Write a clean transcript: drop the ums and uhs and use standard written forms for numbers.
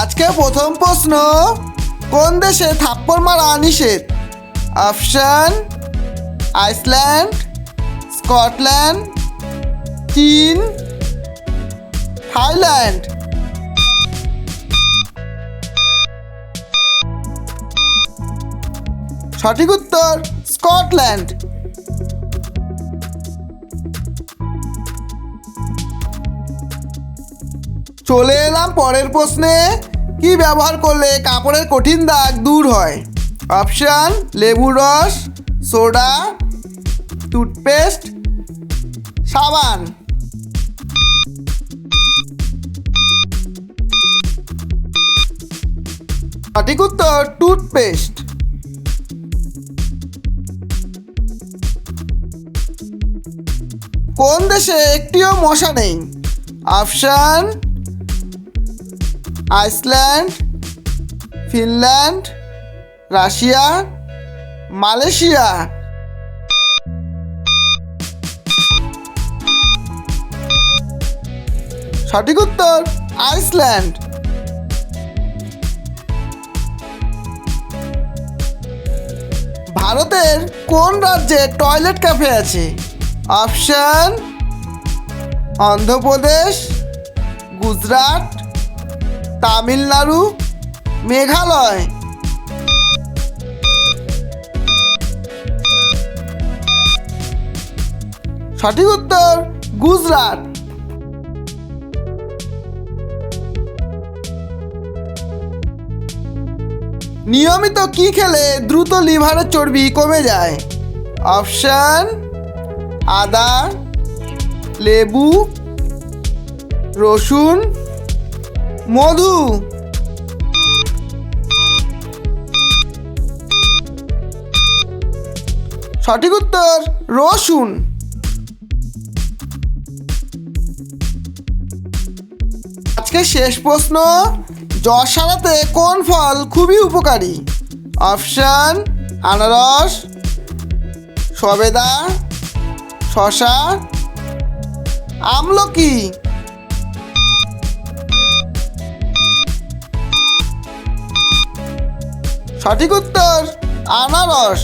আজকে প্রথম প্রশ্ন, কোন দেশে থাপ্পড় মারা নিষেধ? অপশন: আইসল্যান্ড, স্কটল্যান্ড, চীন, থাইল্যান্ড। সঠিক উত্তর স্কটল্যান্ড। চলে এলাম পরের প্রশ্নে, কি ব্যবহার করলে কাপড়ের কঠিন দাগ দূর হয়? অপশন: লেবুর রস, সোডা, টুথপেস্ট, সাবান। সঠিক উত্তর টুথপেস্ট। কোন দেশে একটিও মশা নেই? Option: Iceland, Finland, Russia, Malaysia. সঠিক উত্তর আইসল্যান্ড। ভারতের কোন রাজ্যে টয়লেট ক্যাফে আছে? অপশন: অন্ধ্রপ্রদেশ, গুজরাট, তামিলনাড়ু, মেঘালয়। সঠিক উত্তর গুজরাট। নিয়মিত কি খেলে দ্রুত লিভারের চর্বি কমে যায়? অপশন: আদা, লেবু, রসুন, মধু। সঠিক উত্তর রসুন। আজকে শেষ প্রশ্ন, জ্বর সারাতে কোন ফল খুবই উপকারী? অপশন: আনারস, সবেদা, শসা, আমলকি। সঠিক উত্তর আনারস।